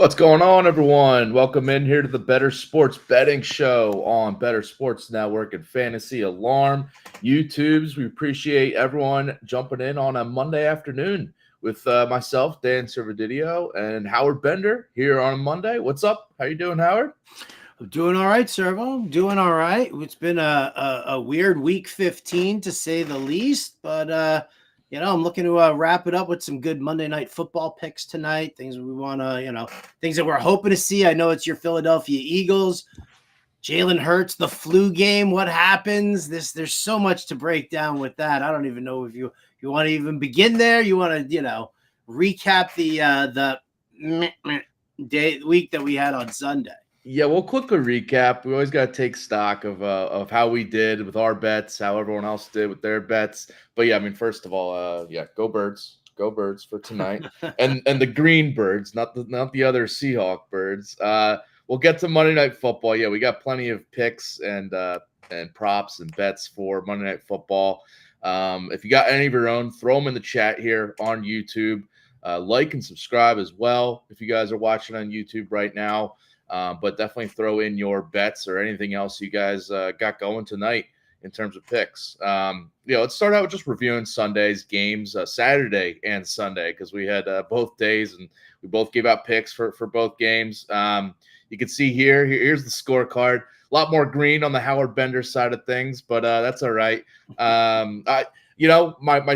What's going on, everyone? Welcome in here to the Bettor Sports Betting Show on Bettor Sports Network and Fantasy Alarm YouTubes. We appreciate everyone jumping in on a Monday afternoon with myself, Dan Servodidio, and Howard Bender here on a Monday. What's up? How you doing, Howard? I'm doing all right, Servo. I'm doing all right. It's been a weird week 15 to say the least, but I'm looking to wrap it up with some good Monday night football picks tonight. Things we want to, things that we're hoping to see. I know it's your Philadelphia Eagles. Jalen Hurts, the flu game. What happens? There's so much to break down with that. I don't even know if you want to even begin there. You want to recap the week that we had on Sunday. Yeah, we'll quickly recap. We always got to take stock of how we did with our bets, how everyone else did with their bets. But yeah, I mean, first of all, go Birds for tonight, and the Green Birds, not the other Seahawk birds. We'll get to Monday Night Football. Yeah, we got plenty of picks and props and bets for Monday Night Football. If you got any of your own, throw them in the chat here on YouTube. Like and subscribe as well if you guys are watching on YouTube right now. But definitely throw in your bets or anything else you guys got going tonight in terms of picks. Let's start out with just reviewing Sunday's games, Saturday and Sunday, because we had both days and we both gave out picks for both games. You can see here's the scorecard. A lot more green on the Howard Bender side of things, but that's all right. My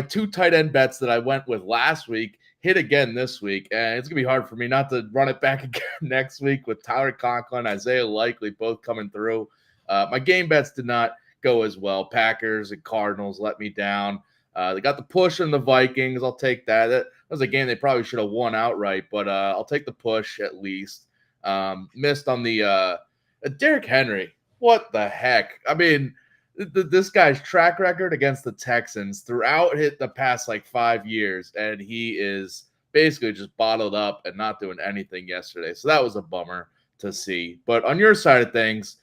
two tight end bets that I went with last week hit again this week, and it's gonna be hard for me not to run it back again next week with Tyler Conklin, Isaiah Likely both coming through. My game bets did not go as well. Packers and Cardinals let me down. They got the push on the Vikings. I'll take that. That was a game they probably should have won outright, but I'll take the push at least. Missed on the Derrick Henry. What the heck? I mean, this guy's track record against the Texans throughout the past 5 years, and he is basically just bottled up and not doing anything yesterday. So that was a bummer to see. But on your side of things,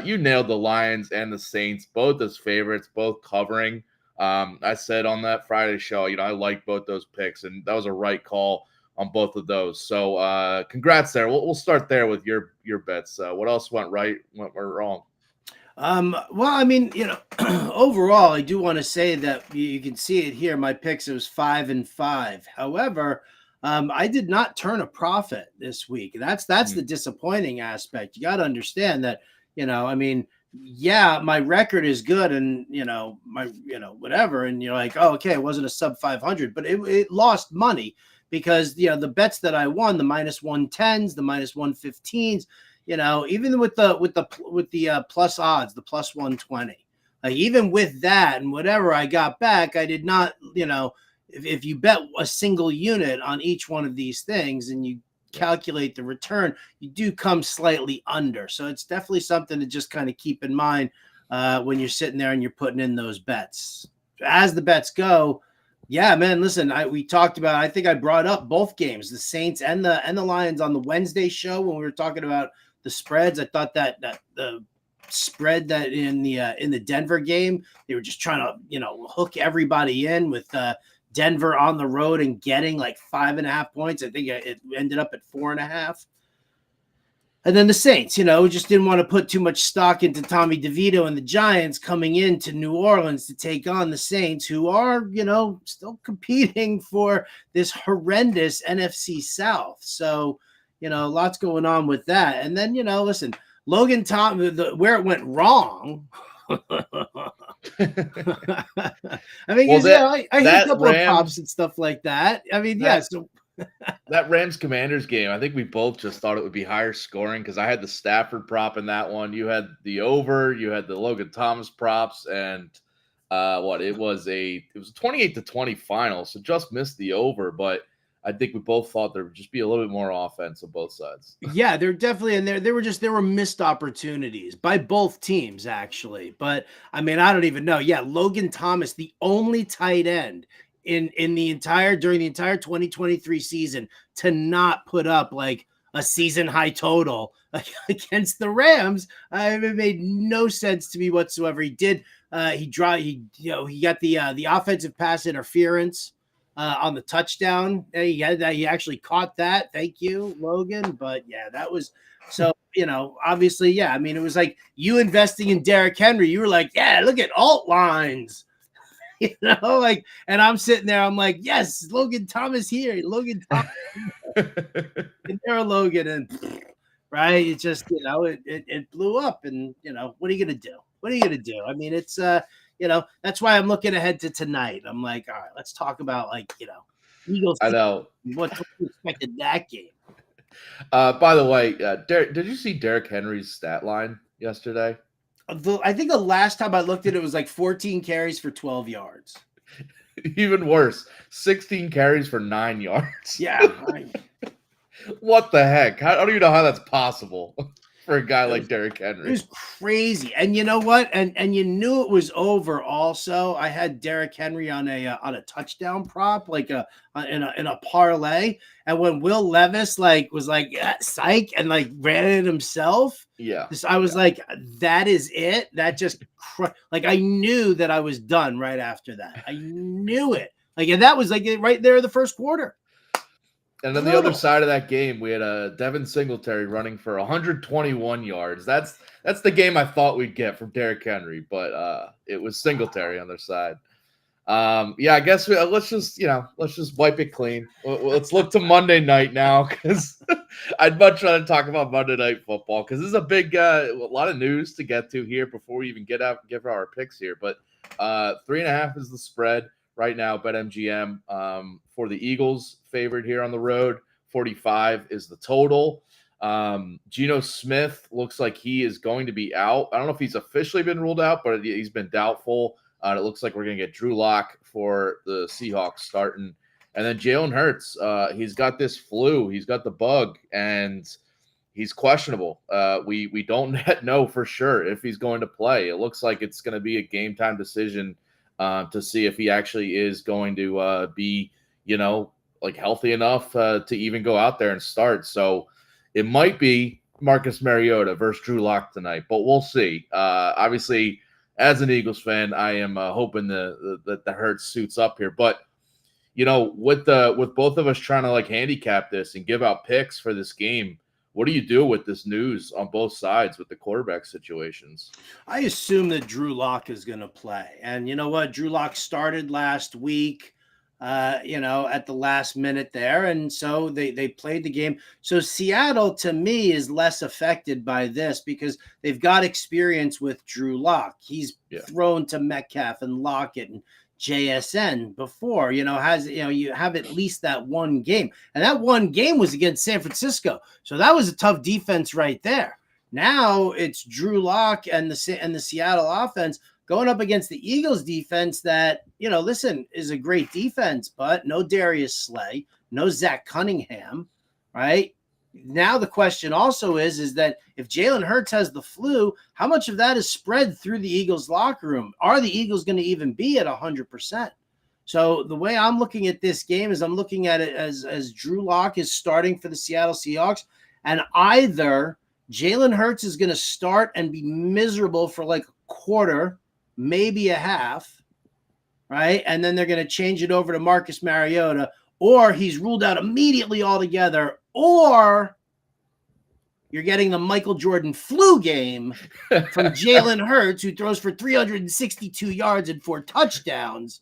you nailed the Lions and the Saints, both as favorites, both covering. I said on that Friday show, I like both those picks, and that was a right call on both of those. So congrats there. We'll start there with your bets. What else went right, went wrong? Overall, I do want to say that you can see it here. My picks, it was 5-5. However, I did not turn a profit this week. That's the disappointing aspect. You got to understand that, my record is good and, whatever. And you're like, oh, okay, it wasn't a sub 500, but it lost money because, the bets that I won, the -110s, the -115s, even with the plus odds, the plus 120, even with that and whatever I got back, I did not, if you bet a single unit on each one of these things and you calculate the return, you do come slightly under. So it's definitely something to just kind of keep in mind when you're sitting there and you're putting in those bets. As the bets go, yeah, man, listen, we talked about, I think I brought up both games, the Saints and the Lions on the Wednesday show when we were talking about the spreads. I thought that the spread that in the Denver game, they were just trying to, hook everybody in with Denver on the road and getting 5.5 points. I think it ended up at 4.5. And then the Saints, just didn't want to put too much stock into Tommy DeVito and the Giants coming into New Orleans to take on the Saints, who are, still competing for this horrendous NFC South. So, lots going on with that. And then, listen, Logan where it went wrong. I mean, I hit a couple of pops and stuff like that. I mean, so that Rams Commanders game, I think we both just thought it would be higher scoring because I had the Stafford prop in that one. You had the over, you had the Logan Thomas props, and it was a 28-20 final, so just missed the over, but I think we both thought there would just be a little bit more offense on both sides. Yeah, they're definitely, and there were missed opportunities by both teams, actually. But I mean, I don't even know. Yeah, Logan Thomas, the only tight end during the entire 2023 season to not put up a season high total against the Rams. It made no sense to me whatsoever. He did. He got the offensive pass interference on the touchdown. He actually caught that. Thank you, Logan. But yeah, that was so, obviously, yeah. I mean, it was like you investing in Derrick Henry. You were like, yeah, look at alt lines, like, and I'm sitting there. I'm like, yes, Logan Thomas here. Logan Thomas. And there, Logan. And right. It just, it blew up. And, what are you going to do? What are you going to do? I mean, it's, that's why I'm looking ahead to tonight. I'm like, all right, let's talk about Eagles. I know. What to expect in that game. By the way, did you see Derrick Henry's stat line yesterday? I think the last time I looked at it was like 14 carries for 12 yards. Even worse, 16 carries for 9 yards. Yeah. What the heck? I don't even know how that's possible for a guy like Derrick Henry. It was crazy. And you know what? And you knew it was over also. I had Derrick Henry on a touchdown prop, like in a parlay. And when Will Levis was like, psych, and ran it himself. Yeah. I was like, that is it. That just I knew that I was done right after that. I knew it. And that was right there in the first quarter. And then the other side of that game, we had Devin Singletary running for 121 yards. That's the game I thought we'd get from Derrick Henry, but it was Singletary on their side. I guess let's just wipe it clean. Let's look to Monday night now, because I'd much rather talk about Monday Night Football, because this is a big a lot of news to get to here before we even give our picks here. But 3.5 is the spread right now. BetMGM for the Eagles favored here on the road. 45 is the total. Geno Smith looks like he is going to be out. I don't know if he's officially been ruled out, but he's been doubtful. It looks like we're going to get Drew Lock for the Seahawks starting. And then Jalen Hurts, he's got this flu. He's got the bug, and he's questionable. We don't yet know for sure if he's going to play. It looks like it's going to be a game-time decision to see if he actually is going to be, healthy enough to even go out there and start. So it might be Marcus Mariota versus Drew Lock tonight, but we'll see. Obviously, as an Eagles fan, I am hoping that the Hurts suits up here. But, with both of us trying to handicap this and give out picks for this game, what do you do with this news on both sides with the quarterback situations? I assume that Drew Lock is going to play. And you know what? Drew Lock started last week, at the last minute there. And so they played the game. So Seattle, to me, is less affected by this because they've got experience with Drew Lock. He's thrown to Metcalf and Lockett and JSN before, you have at least that one game. And that one game was against San Francisco. So that was a tough defense right there. Now it's Drew Lock and the Seattle offense going up against the Eagles defense that, is a great defense, but no Darius Slay, no Zach Cunningham, right? Now the question also is that if Jalen Hurts has the flu, how much of that is spread through the Eagles locker room? Are the Eagles going to even be at 100%? So the way I'm looking at this game is I'm looking at it as Drew Lock is starting for the Seattle Seahawks, and either Jalen Hurts is going to start and be miserable for a quarter, maybe a half, right? And then they're going to change it over to Marcus Mariota, or he's ruled out immediately altogether, or you're getting the Michael Jordan flu game from Jalen Hurts, who throws for 362 yards and 4 touchdowns,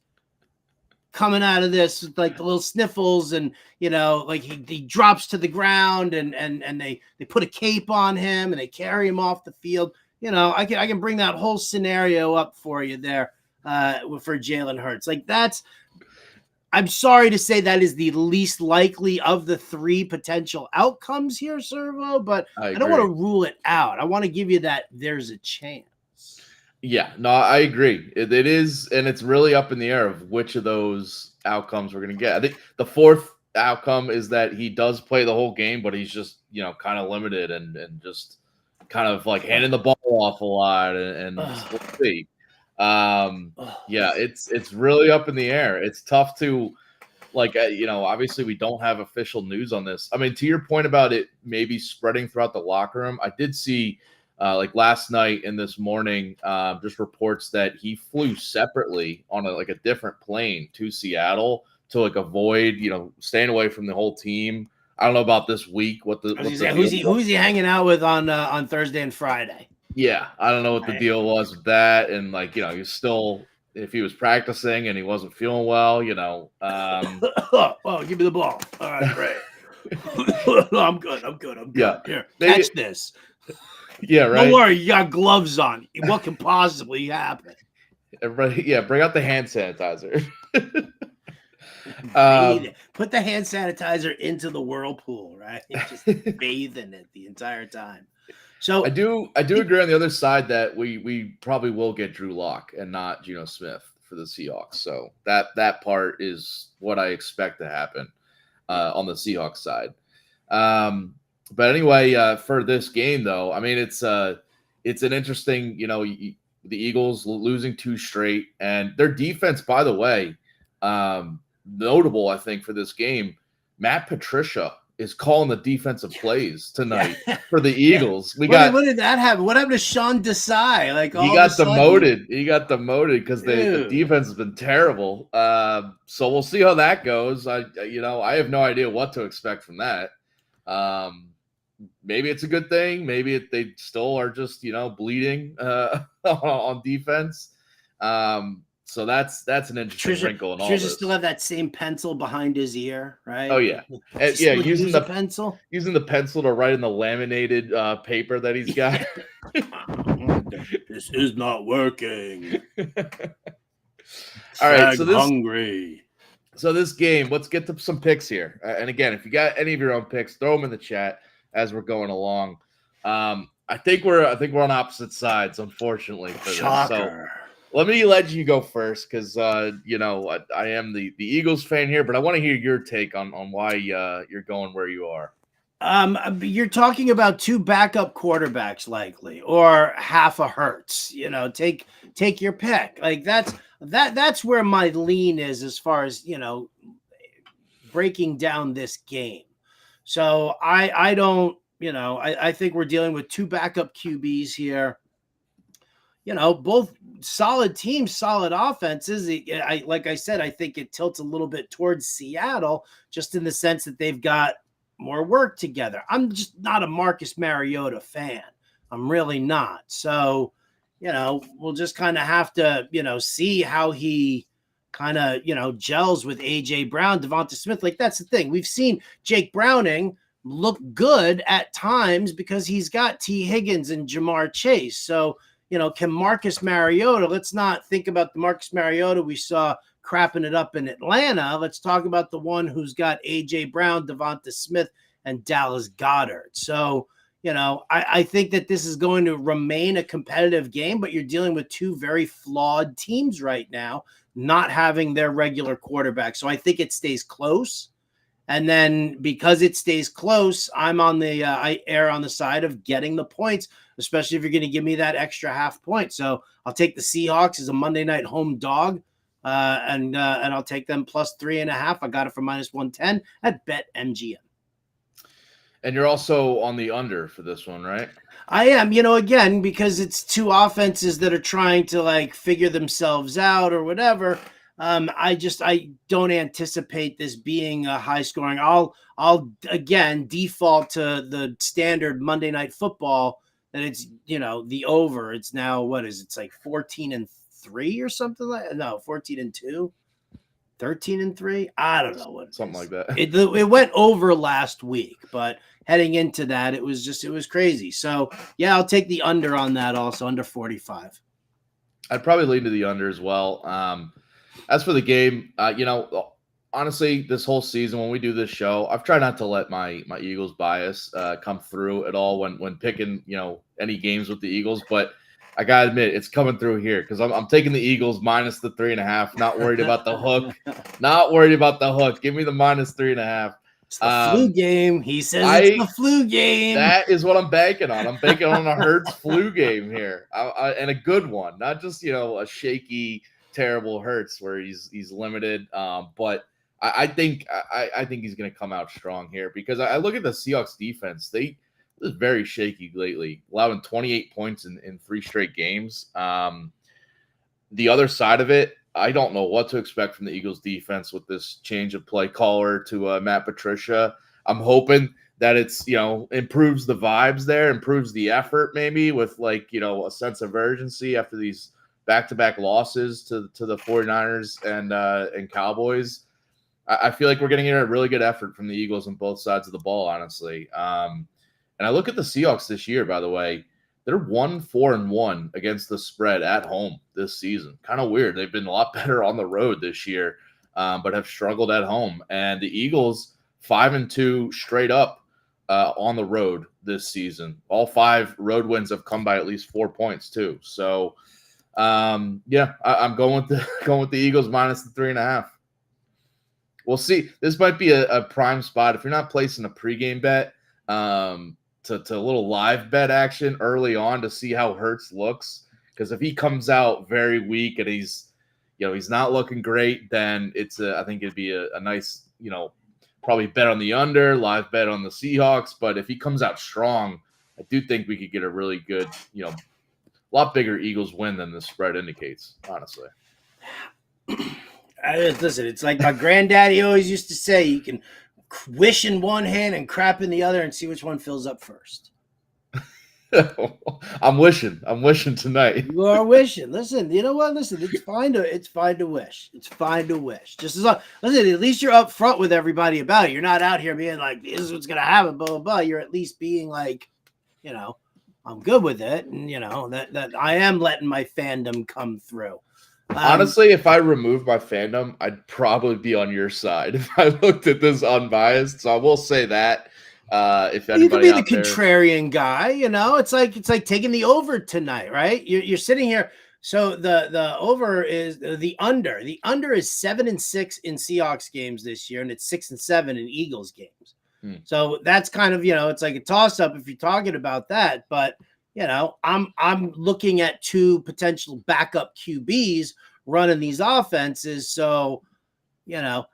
coming out of this with the little sniffles, and he drops to the ground, and they put a cape on him and they carry him off the field. I can bring that whole scenario up for you there for Jalen Hurts. I'm sorry to say that is the least likely of the 3 potential outcomes here, Servo, but I don't want to rule it out. I want to give you that there's a chance. Yeah, no, I agree. It is, and it's really up in the air of which of those outcomes we're going to get. I think the 4th outcome is that he does play the whole game, but he's just, kind of limited and just kind of handing the ball off a lot, and we'll see. It's really up in the air. It's tough to obviously we don't have official news on this. I mean, to your point about it maybe spreading throughout the locker room, I did see last night and this morning just reports that he flew separately on a different plane to Seattle to like avoid, staying away from the whole team. I don't know about this week. Who's he hanging out with on Thursday and Friday? Yeah, I don't know what the deal was with that, and he's still, if he was practicing and he wasn't feeling well, Oh, give me the ball. All right, great. I'm good. Yeah. Here, catch this. Yeah, right. Don't worry, you got gloves on. What can possibly happen? Everybody, bring out the hand sanitizer. Put the hand sanitizer into the whirlpool, right? Just bathe in it the entire time. So I do agree on the other side that we probably will get Drew Lock and not Geno Smith for the Seahawks. So that part is what I expect to happen on the Seahawks side. But anyway, for this game though, I mean it's an interesting, the Eagles losing 2 straight, and their defense, by the way, notable I think for this game. Matt Patricia is calling the defensive plays tonight for the Eagles. What did that happen? What happened to Sean Desai? He got demoted. He got demoted because the defense has been terrible. So we'll see how that goes. I have no idea what to expect from that. Maybe it's a good thing. Maybe they still are just bleeding on defense. So that's an interesting wrinkle in all this. Still have that same pencil behind his ear, right? Oh yeah, using the pencil to write in the laminated paper that he's got. This is not working. All right, hungry. So this game, let's get to some picks here. And again, if you got any of your own picks, throw them in the chat as we're going along. I think we're on opposite sides, unfortunately. For Shocker. This. So, let you go first because, I am the Eagles fan here, but I want to hear your take on why you're going where you are. You're talking about 2 backup quarterbacks likely, or half a Hurts. Take your pick. Like that's where my lean is as far as breaking down this game. So I don't. I think we're dealing with 2 backup QBs here. Both solid teams, solid offenses. Like I said, I think it tilts a little bit towards Seattle, just in the sense that they've got more work together. I'm just not a Marcus Mariota fan. I'm really not. So, we'll just kind of have to, see how he kind of, gels with A.J. Brown, Devonta Smith. Like, that's the thing. We've seen Jake Browning look good at times because he's got T. Higgins and Jamar Chase. So, can Marcus Mariota, let's not think about the Marcus Mariota we saw crapping it up in Atlanta. Let's talk about the one who's got A.J. Brown, Devonta Smith, and Dallas Goedert. So, I think that this is going to remain a competitive game, but you're dealing with 2 very flawed teams right now, not having their regular quarterback. So I think it stays close. And then because it stays close, I'm on I err on the side of getting the points, especially if you're going to give me that extra half point. So I'll take the Seahawks as a Monday night home dog, and I'll take them plus 3.5. I got it for minus 110 at BetMGM. And you're also on the under for this one, right? I am, again, because it's 2 offenses that are trying to figure themselves out or whatever. I don't anticipate this being a high scoring. I'll again default to the standard Monday Night Football that it's the over. It's now it's like 14-3 or something like 14-2, 13-3. I don't know what something like that. It went over last week, but heading into that, it was crazy. So yeah, I'll take the under on that also, under 45. I'd probably lean to the under as well. As for the game, honestly, this whole season when we do this show, I've tried not to let my Eagles bias come through at all when picking any games with the Eagles. But I gotta admit, it's coming through here because I'm taking the Eagles minus the 3.5. Not worried about the hook. Not worried about the hook. Give me the minus 3.5. It's the flu game. He says it's the flu game. That is what I'm banking on. I'm banking on a Hurts flu game here, and a good one, not just a shaky, terrible Hurts where he's limited. But I think he's going to come out strong here because I look at the Seahawks defense. They was very shaky lately, allowing 28 points in 3 straight games. The other side of it, I don't know what to expect from the Eagles defense with this change of play caller to Matt Patricia. I'm hoping that it's, improves the vibes there, improves the effort maybe with a sense of urgency after these back-to-back losses to the 49ers and Cowboys. I feel like we're getting a really good effort from the Eagles on both sides of the ball, honestly. And I look at the Seahawks this year, by the way. They're 1-4-1 against the spread at home this season. Kind of weird. They've been a lot better on the road this year, but have struggled at home. And the Eagles 5-2 straight up on the road this season. All 5 road wins have come by at least 4 points too. So, I'm going with the Eagles minus the 3.5. We'll see. This might be a prime spot if you're not placing a pregame bet. To a little live bet action early on to see how Hurts looks. Because if he comes out very weak and he's not looking great, then I think it'd be a nice, probably bet on the under, live bet on the Seahawks. But if he comes out strong, I do think we could get a really good, a lot bigger Eagles win than the spread indicates, honestly. Listen, it's like my granddaddy always used to say, you can wish in one hand and crap in the other and see which one fills up first. I'm wishing tonight. You are wishing. Listen, you know what? Listen, it's fine to wish. It's fine to wish. Just as long, listen, at least you're up front with everybody about it. You're not out here being like, this is what's gonna happen, blah, blah, blah. You're at least being like, I'm good with it. And that I am letting my fandom come through. Honestly, if I removed my fandom, I'd probably be on your side if I looked at this unbiased. So I will say that. If anybody you could be the there... contrarian guy, it's like taking the over tonight, right? You're sitting here. So the over is the under. The under is 7-6 in Seahawks games this year, and it's 6-7 in Eagles games. So that's kind of it's like a toss up if you're talking about that, but. I'm looking at 2 potential backup QBs running these offenses. So, I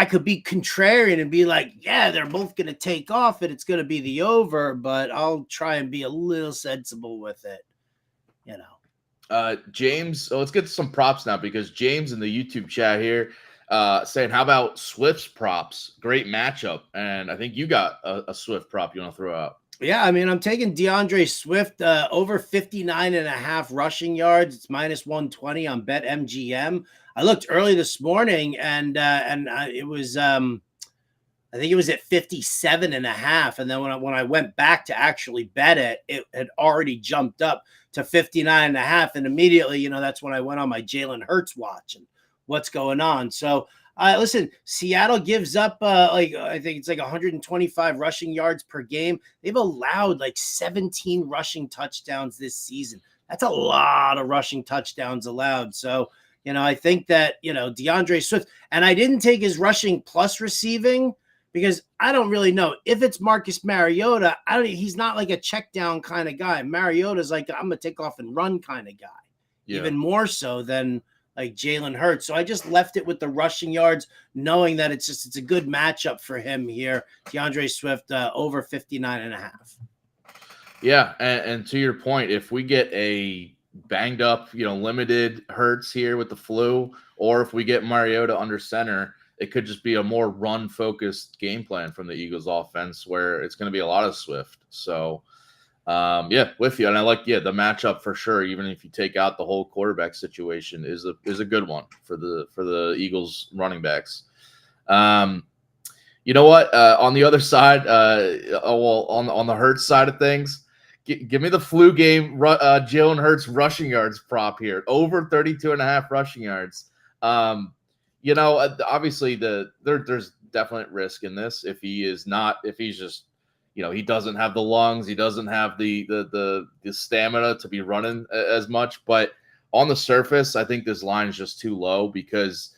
could be contrarian and be like, yeah, they're both going to take off and it's going to be the over, but I'll try and be a little sensible with it, James, so let's get to some props now because James in the YouTube chat here saying, how about Swift's props? Great matchup. And I think you got a Swift prop you want to throw out. Yeah, I mean, I'm taking DeAndre Swift over 59.5 rushing yards. It's minus 120 on BetMGM. I looked early this morning, and it was I think it was at 57.5. And then when I went back to actually bet it, it had already jumped up to 59.5. And immediately, that's when I went on my Jalen Hurts watch and what's going on. So. Listen, Seattle gives up I think it's like 125 rushing yards per game. They've allowed like 17 rushing touchdowns this season. That's a lot of rushing touchdowns allowed. So, I think that, DeAndre Swift, and I didn't take his rushing plus receiving because I don't really know if it's Marcus Mariota. He's not like a check down kind of guy. Mariota's like, I'm going to take off and run kind of guy, even more so than like Jalen Hurts. So I just left it with the rushing yards, knowing that it's a good matchup for him here. DeAndre Swift over 59.5. Yeah. And to your point, if we get a banged up, limited Hurts here with the flu, or if we get Mariota under center, it could just be a more run focused game plan from the Eagles offense where it's going to be a lot of Swift. So with you. And I like, the matchup for sure. Even if you take out the whole quarterback situation is a good one for the Eagles running backs. You know what? On the other side, on the Hurts side of things, give me the flu game, Jalen Hurts rushing yards prop here, over 32.5 rushing yards. Obviously there's definite risk in this if he's just, he doesn't have the lungs. He doesn't have the stamina to be running as much. But on the surface, I think this line is just too low because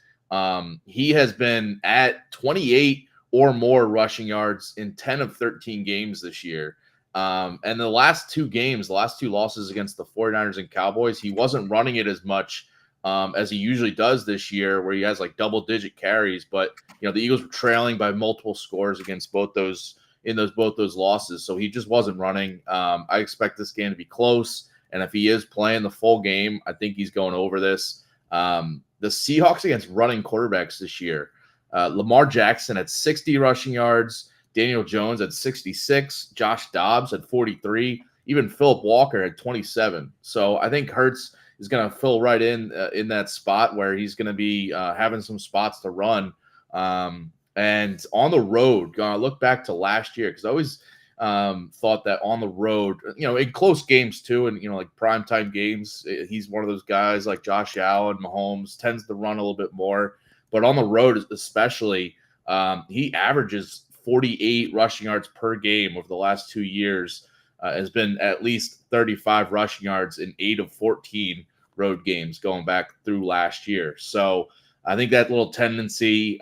he has been at 28 or more rushing yards in 10 of 13 games this year. And the last 2 losses against the 49ers and Cowboys, he wasn't running it as much as he usually does this year, where he has like double-digit carries. But, the Eagles were trailing by multiple scores against both those losses. So he just wasn't running. I expect this game to be close. And if he is playing the full game, I think he's going over this. The Seahawks against running quarterbacks this year, Lamar Jackson at 60 rushing yards, Daniel Jones at 66, Josh Dobbs at 43, even Philip Walker at 27. So I think Hurts is going to fill right in that spot where he's going to be having some spots to run. And on the road, gonna look back to last year, because I always thought that on the road, in close games too, and like primetime games, he's one of those guys like Josh Allen, Mahomes tends to run a little bit more, but on the road especially, he averages 48 rushing yards per game over the last 2 years. Has been at least 35 rushing yards in 8 of 14 road games going back through last year. So I think that little tendency.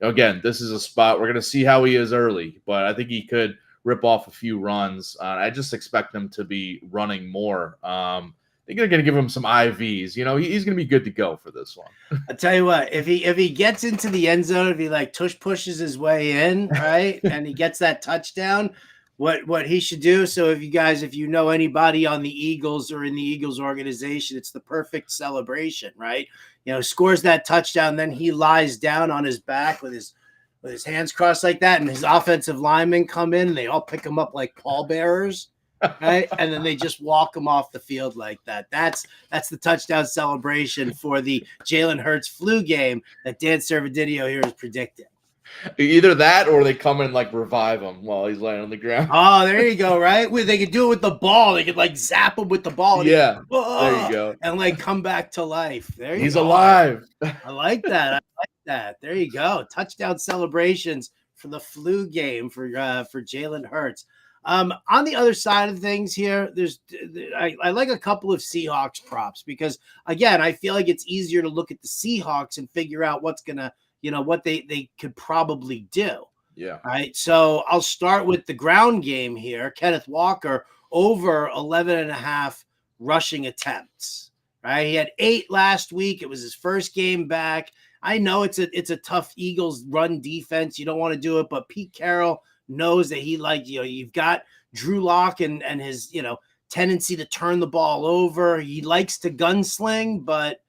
Again, this is a spot we're going to see how he is early, but I think he could rip off a few runs. I just expect him to be running more. They're going to give him some IVs. He's going to be good to go for this one. I'll tell you what, if he gets into the end zone, if he tush pushes his way in, right, and he gets that touchdown, what he should do. So if you know anybody on the Eagles or in the Eagles organization, it's the perfect celebration, right? Scores that touchdown, then he lies down on his back with his hands crossed like that, and his offensive linemen come in and they all pick him up like pallbearers, right? And then they just walk him off the field like that. That's the touchdown celebration for the Jalen Hurts flu game that Dan Servodidio here is predicting. Either that or they come and revive him while he's laying on the ground. Oh, there you go, right? They could do it with the ball. They could zap him with the ball. Yeah, there you go. And come back to life. There you go. He's alive. I like that. There you go. Touchdown celebrations for the flu game for Jalen Hurts. On the other side of things here, I like a couple of Seahawks props because, again, I feel like it's easier to look at the Seahawks and figure out what's going to, what they could probably do. Yeah. Right. So I'll start with the ground game here. Kenneth Walker over 11.5 rushing attempts. Right. He had 8 last week. It was his first game back. I know it's a tough Eagles run defense. You don't want to do it, but Pete Carroll knows that you've got Drew Lock and his, tendency to turn the ball over. He likes to gunsling, but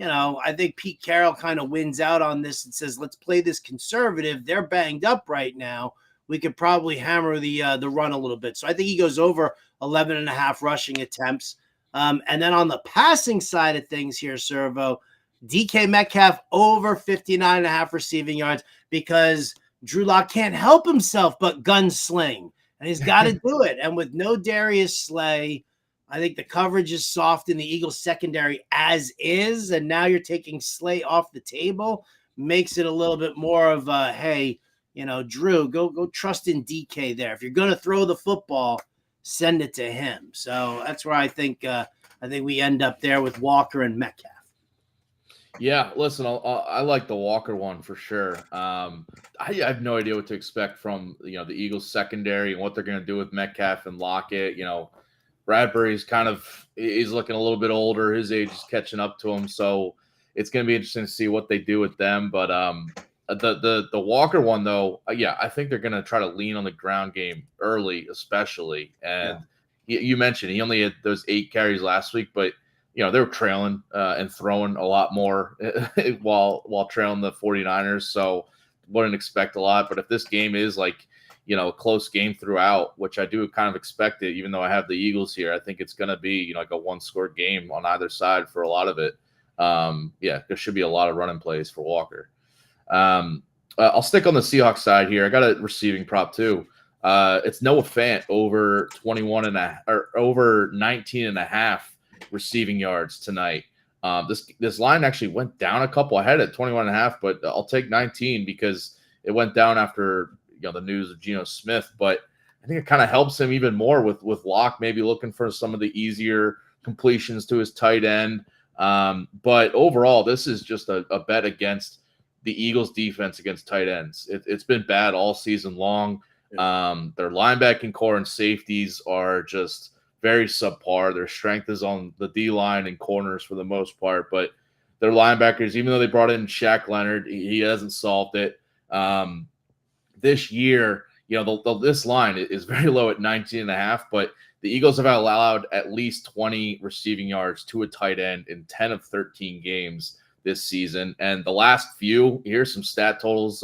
I think Pete Carroll kind of wins out on this and says, let's play this conservative. They're banged up right now. We could probably hammer the run a little bit. So I think he goes over 11.5 rushing attempts. And then on the passing side of things here, Servo, DK Metcalf over 59.5 receiving yards because Drew Lock can't help himself but gunsling. And he's got to do it. And with no Darius Slay, I think the coverage is soft in the Eagles secondary as is, and now you're taking Slay off the table, makes it a little bit more of a, hey, Drew, go trust in DK there. If you're going to throw the football, send it to him. So that's where I think we end up there with Walker and Metcalf. Yeah, listen, I like the Walker one for sure. I have no idea what to expect from the Eagles secondary and what they're going to do with Metcalf and Lockett. Bradbury's he's looking a little bit older. His age is catching up to him. So it's going to be interesting to see what they do with them. But the Walker one, though, I think they're going to try to lean on the ground game early, especially. And you mentioned he only had those 8 carries last week, but, they were trailing and throwing a lot more while trailing the 49ers. So wouldn't expect a lot. But if this game is a close game throughout, which I do kind of expect it, even though I have the Eagles here, I think it's going to be, a 1-score game on either side for a lot of it. There should be a lot of running plays for Walker. I'll stick on the Seahawks side here. I got a receiving prop too. It's Noah Fant over 19.5 receiving yards tonight. This line actually went down a couple. I had it at 21.5, but I'll take 19 because it went down after the news of Geno Smith, but I think it kind of helps him even more with Locke maybe looking for some of the easier completions to his tight end. But overall, this is just a bet against the Eagles defense against tight ends. It's been bad all season long. Their linebacking core and safeties are just very subpar. Their strength is on the D-line and corners for the most part, but their linebackers, even though they brought in Shaq Leonard, he hasn't solved it. This year, this line is very low at 19.5, but the Eagles have allowed at least 20 receiving yards to a tight end in 10 of 13 games this season. And the last few, here's some stat totals,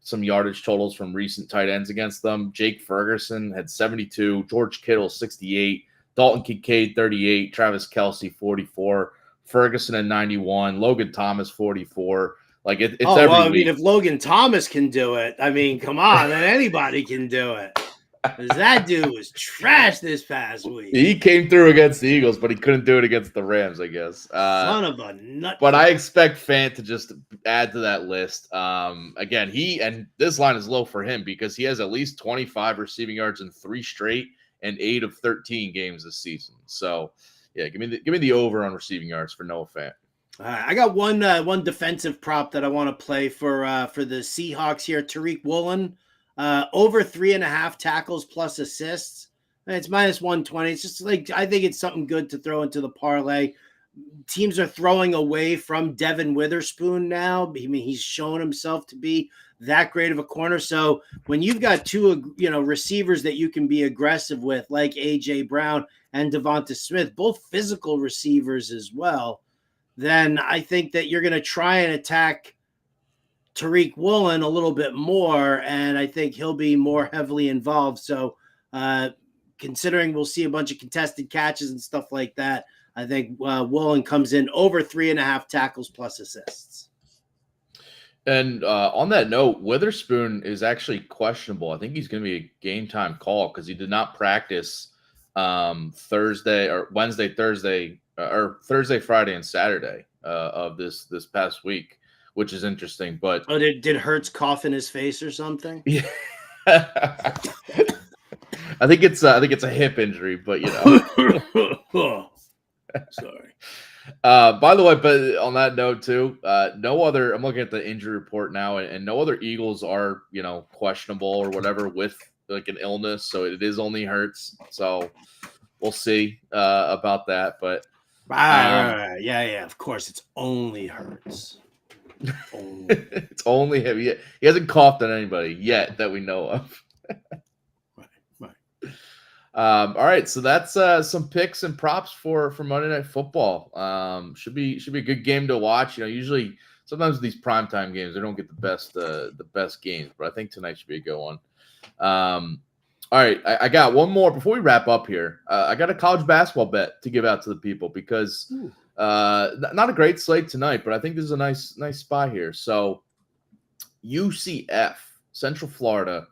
some yardage totals from recent tight ends against them. Jake Ferguson had 72, George Kittle 68, Dalton Kincaid 38, Travis Kelce 44, Ferguson at 91, Logan Thomas 44. Like it's every week. I mean, if Logan Thomas can do it, I mean, come on, then anybody can do it. Because that dude was trash this past week. He came through against the Eagles, but he couldn't do it against the Rams, I guess. Son of a nut. But I expect Fant to just add to that list. Again, this line is low for him because he has at least 25 receiving yards in 3 straight and 8 of 13 games this season. So, yeah, give me the over on receiving yards for Noah Fant. I got one defensive prop that I want to play for the Seahawks here. Tariq Woolen, over 3.5 tackles plus assists. It's minus 120. It's just like, I think it's something good to throw into the parlay. Teams are throwing away from Devin Witherspoon now. I mean, he's shown himself to be that great of a corner. So when you've got two, receivers that you can be aggressive with, like AJ Brown and Devonta Smith, both physical receivers as well, then I think that you're going to try and attack Tariq Woolen a little bit more, and I think he'll be more heavily involved. So considering we'll see a bunch of contested catches and stuff like that, I think Woolen comes in over 3.5 tackles plus assists. And on that note, Witherspoon is actually questionable. I think he's going to be a game time call because he did not practice Thursday, Friday, and Saturday of this past week, which is interesting. But did Hurts cough in his face or something? Yeah. I think it's a hip injury, but Sorry. By the way, but on that note too, no other. I'm looking at the injury report now, and no other Eagles are questionable or whatever with like an illness. So it is only Hurts. So we'll see about that. But right. Yeah. Of course, it's only Hurts. It's only him. He hasn't coughed on anybody yet that we know of. Right. All right, so that's some picks and props for Monday Night Football. Should be a good game to watch. Usually sometimes these primetime games they don't get the best games, but I think tonight should be a good one. All right, I got one more before we wrap up here. I got a college basketball bet to give out to the people because not a great slate tonight, but I think this is a nice spot here. So UCF, Central Florida,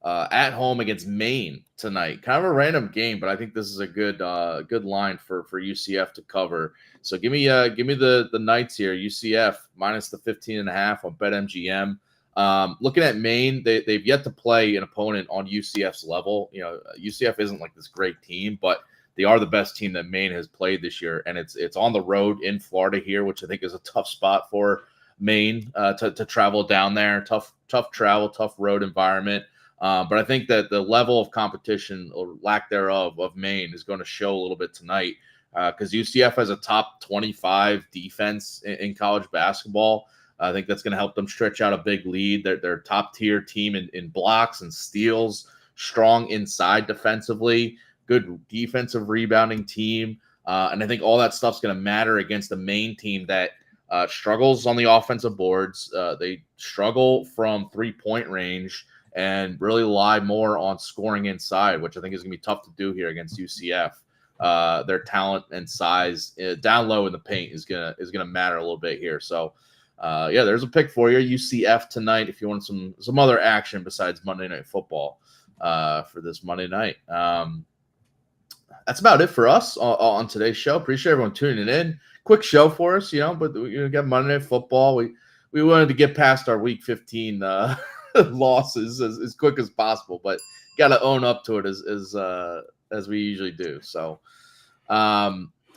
at home against Maine tonight. Kind of a random game, but I think this is a good line for UCF to cover. So give me the Knights here. UCF minus the 15.5 on BetMGM. Looking at Maine, they've yet to play an opponent on UCF's level. UCF isn't like this great team, but they are the best team that Maine has played this year, and it's on the road in Florida here, which I think is a tough spot for Maine to travel down there. Tough travel, tough road environment. But I think that the level of competition or lack thereof of Maine is going to show a little bit tonight because UCF has a top 25 defense in college basketball. I think that's going to help them stretch out a big lead. They're a top-tier team in blocks and steals, strong inside defensively, good defensive rebounding team. And I think all that stuff's going to matter against the Maine team that struggles on the offensive boards. They struggle from three-point range and really rely more on scoring inside, which I think is going to be tough to do here against UCF. Their talent and size down low in the paint is gonna matter a little bit here. So, there's a pick for you. UCF tonight if you want some other action besides Monday Night Football for this Monday night. That's about it for us on today's show. Appreciate everyone tuning in. Quick show for us, but we got Monday Night Football. We wanted to get past our Week 15 losses as quick as possible, but got to own up to it as we usually do. So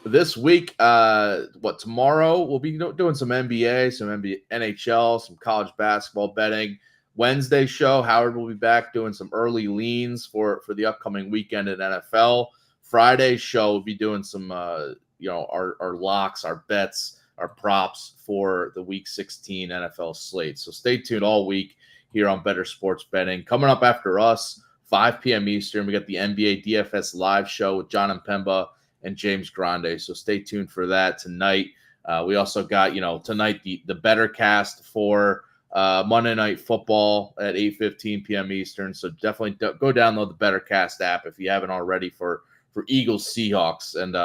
this week, tomorrow we'll be doing some NBA, some NHL, some college basketball betting. Wednesday show, Howard will be back doing some early leans for the upcoming weekend in NFL. Friday show will be doing some our locks, our bets, our props for the Week 16 NFL slate. So stay tuned all week. here on Bettor Sports Betting. Coming up after us, 5 p.m. Eastern, we got the NBA DFS live show with John Mpemba and James Grande. So stay tuned for that tonight. We also got, tonight the Bettor cast for Monday Night Football at 8:15 p.m. Eastern. So definitely go download the Bettor cast app if you haven't already for Eagles Seahawks. And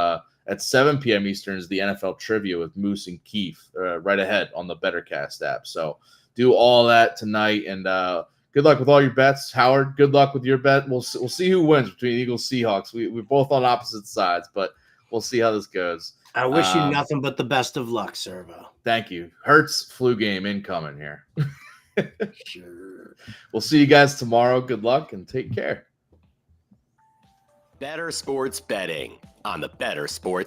at 7 p.m. Eastern is the NFL trivia with Moose and Keith right ahead on the Bettor cast app. So do all that tonight, and good luck with all your bets. Howard, good luck with your bet. We'll see who wins between Eagles Seahawks. We're both on opposite sides, but we'll see how this goes. I wish you nothing but the best of luck, Servo. Thank you. Hurts flu game incoming here. Sure. We'll see you guys tomorrow. Good luck and take care. Bettor Sports Betting on the Bettor Sports